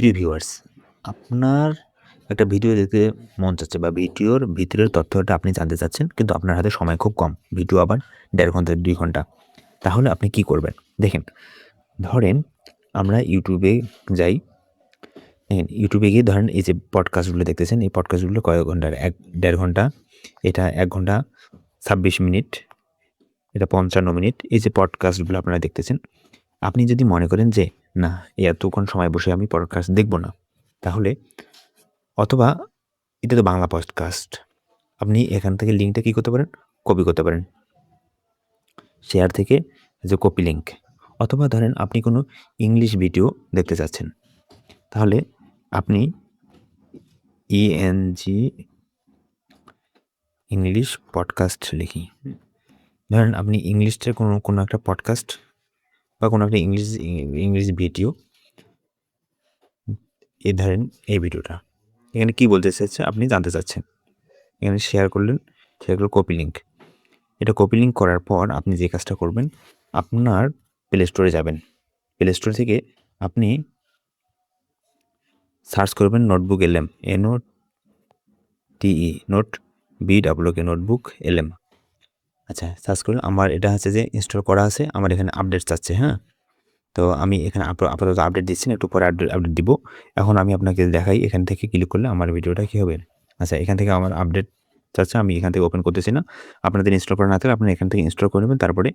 প্রিয় ভিউয়ার্স, আপনার একটা ভিডিও দেখতে মন চাচ্ছে বা ভিডিওর ভিতরের তথ্যটা আপনি জানতে চাচ্ছেন, কিন্তু আপনার হাতে সময় খুব কম। ভিডিও আবার ১.৫ ঘন্টা ২ ঘন্টা। তাহলে আপনি কি করবেন? দেখেন, ধরেন আমরা YouTube-এ যাই। দেখেন YouTube-এ গিয়ে ধরেন এই যে পডকাস্টগুলো দেখতেছেন, এই পডকাস্টগুলো কয়েক ঘন্টার? ১.৫ ঘন্টা, এটা ১ ঘন্টা ২৬ মিনিট, এটা ৫৫ মিনিট। এই যে পডকাস্টগুলো আপনারা দেখতেছেন, আপনি যদি মনে করেন যে, "না, এতক্ষণ সময় বসে আমি পডকাস্ট দেখব না।" তাহলে অথবা এটা তো বাংলা পডকাস্ট। আপনি এখান থেকে লিঙ্কটা কি করতে পারেন? কপি করতে পারেন। শেয়ার থেকে যে কপি লিঙ্ক। অথবা ধরেন আপনি কোনো ইংলিশ ভিডিও দেখতে চাচ্ছেন। তাহলে আপনি ইএনজি ইংলিশ পডকাস্ট লিখি। ধরেন আপনি ইংলিশের কোনো একটা পডকাস্ট বা কোনো একটা ইংলিশ ভিডিও ধরেন এই ভিডিওটা। এখানে কি বলতে চাচ্ছে আপনি জানতে চাচ্ছেন। এখানে শেয়ার করলেন, শেয়ার করে কপি লিঙ্ক। এটা কপি লিঙ্ক করার পর আপনি যে কাজটা করবেন, আপনার প্লে স্টোরে যাবেন। প্লে স্টোর থেকে আপনি সার্চ করবেন নোটবুক এলএম, NOTE, নোট BOOK নোটবুক এলএম। আচ্ছা, সার্চ করলে আমার এটা হচ্ছে যে ইনস্টল করা আছে। আমার এখানে আপডেট চাচ্ছে, হ্যাঁ? তো আমি এখানে আপাতত আপডেট দিচ্ছি না, একটু পরে আপডেট দিব। এখন আমি আপনাকে দেখাই, এখান থেকে ক্লিক করলে আমার ভিডিওটা কী হবে। আচ্ছা, এখান থেকে আমার আপডেট চাচ্ছে, আমি এখান থেকে ওপেন করতেছি না। আপনাদের ইনস্টল করা না থাকলে আপনারা এখান থেকে ইনস্টল করে নেবেন, তারপরে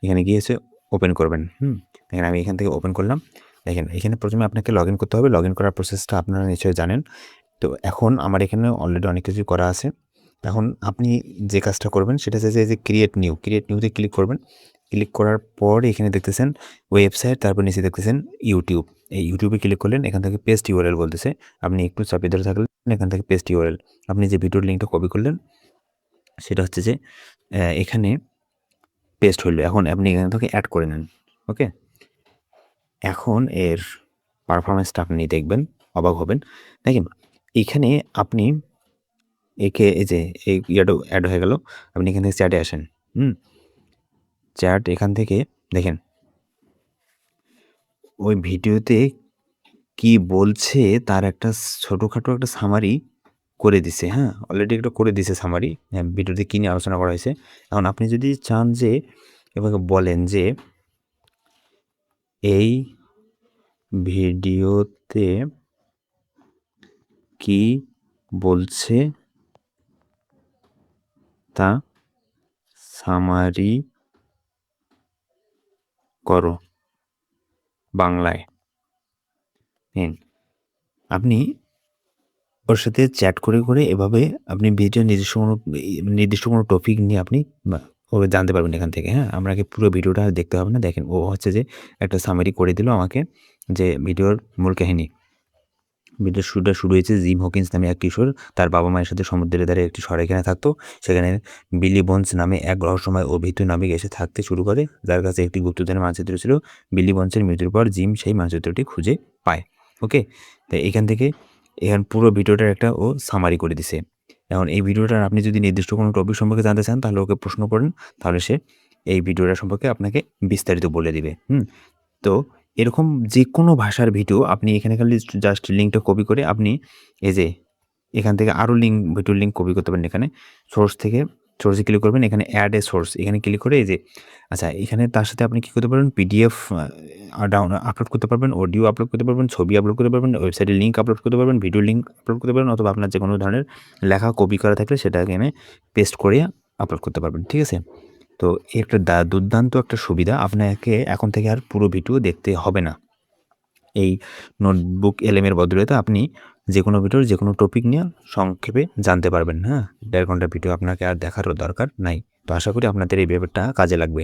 এখানে গিয়ে এসে ওপেন করবেন। দেখেন আমি এখান থেকে ওপেন করলাম। দেখেন এখানে প্রথমে আপনাকে লগ ইন করতে হবে। লগ ইন করার প্রসেসটা আপনারা নিশ্চয়ই জানেন। তো এখন আমার এখানে অলরেডি অনেক কিছুই করা আছে। এখন আপনি যে কাজটা করবেন সেটা হচ্ছে যে ক্রিয়েট নিউতে ক্লিক করবেন। ক্লিক করার পর এখানে দেখতেছেন ওয়েবসাইট, তারপর নিচে দেখতেছেন ইউটিউব। এই ইউটিউবে ক্লিক করলেন, এখান থেকে পেস্ট ইউআরএল বলতেছে। আপনি একটু চাপিয়ে ধরে থাকলেন, এখান থেকে পেস্ট ইউআরএল। আপনি যে ভিডিওর লিঙ্কটা কপি করলেন সেটা হচ্ছে যে এখানে পেস্ট হইল। এখন আপনি এখান থেকে অ্যাড করে নেন। ওকে? এখন এর পারফরম্যান্সটা আপনি দেখবেন, অবাক হবেন। দেখেন এখানে আপনি একে এই যে এই অ্যাড হয়ে গেল। আপনি এখান থেকে চ্যাটে আসেন। চ্যাট এখান থেকে দেখেন ওই ভিডিওতে কি বলছে তার একটা ছোটখাটো একটা সামারি করে দিছে, হ্যাঁ? অলরেডি একটা করে দিছে সামারি। হ্যাঁ, ভিডিওতে কী নিয়ে আলোচনা করা হয়েছে। এখন আপনি যদি চান যে এভাবে বলেন যে এই ভিডিওতে কি বলছে তা সামারি করো বাংলায়। আপনি ওর সাথে চ্যাট করে এভাবে আপনি ভিডিও নির্দিষ্ট কোনো টপিক নিয়ে আপনি ও জানতে পারবেন এখান থেকে, হ্যাঁ? আপনাকে পুরো ভিডিওটা দেখতে হবে না। দেখেন ও হচ্ছে যে একটা সামারি করে দিল আমাকে, যে ভিডিওর মূল কাহিনী। ভিডিওর শুরুটা শুরু হয়েছে জিম হকিন্স নামে এক কিশোর তার বাবা-মায়ের সাথে সমুদ্রের ধারে একটি সরাইখানায় থাকতো। সেখানে বিলি বোনস নামে এক রহস্যময় ও ভীতু নাবিক এসে থাকতে শুরু করে, যার কাছে একটি গুপ্তধনের মানচিত্র ছিল। বিলি বোনসের মৃত্যুর পর জিম সেই মানচিত্রটি খুঁজে পায়। ওকে? তো এখান পুরো ভিডিওটার একটা ও সামারি করে দিছে। এখন এই ভিডিওটার আপনি যদি নির্দিষ্ট কোনো টপিক সম্পর্কে জানতে চান তাহলে ওকে প্রশ্ন করেন, তাহলে সে এই ভিডিওটা সম্পর্কে আপনাকে বিস্তারিত বলে দিবে। তো এরকম যেকোনো ভাষার ভিডিও আপনি এখানে খালি জাস্ট লিঙ্কটা কপি করে আপনি এই যে এখান থেকে আরও ভিডিওর লিঙ্ক কপি করতে পারেন। এখানে সোর্সে ক্লিক করবেন, এখানে অ্যাড এ সোর্স এখানে ক্লিক করে এই যে আচ্ছা, এখানে তার সাথে আপনি কি করতে পারবেন, পিডিএফ আপলোড করতে পারবেন, অডিও আপলোড করতে পারবেন, ছবি আপলোড করতে পারবেন, ওয়েবসাইটের লিঙ্ক আপলোড করতে পারবেন, ভিডিও লিঙ্ক আপলোড করতে পারবেন, অথবা আপনার যে কোনো ধরনের লেখা কপি করা থাকলে সেটা এখানে পেস্ট করে আপলোড করতে পারবেন। ঠিক আছে? তো একটা দুর্দান্ত একটা সুবিধা, আপনাকে এখন থেকে আর পুরো ভিডিও দেখতে হবে না। এই নোটবুক এলএম এর বদলে আপনি যেকোনো ভিডিওর যেকোনো টপিক নিয়ে সংক্ষেপে জানতে পারবেন, হ্যাঁ? ১.৫ ঘন্টার ভিডিও আপনাকে আর দেখারও দরকার নাই। তো আশা করি আপনাদের এই ব্যাপারটা কাজে লাগবে।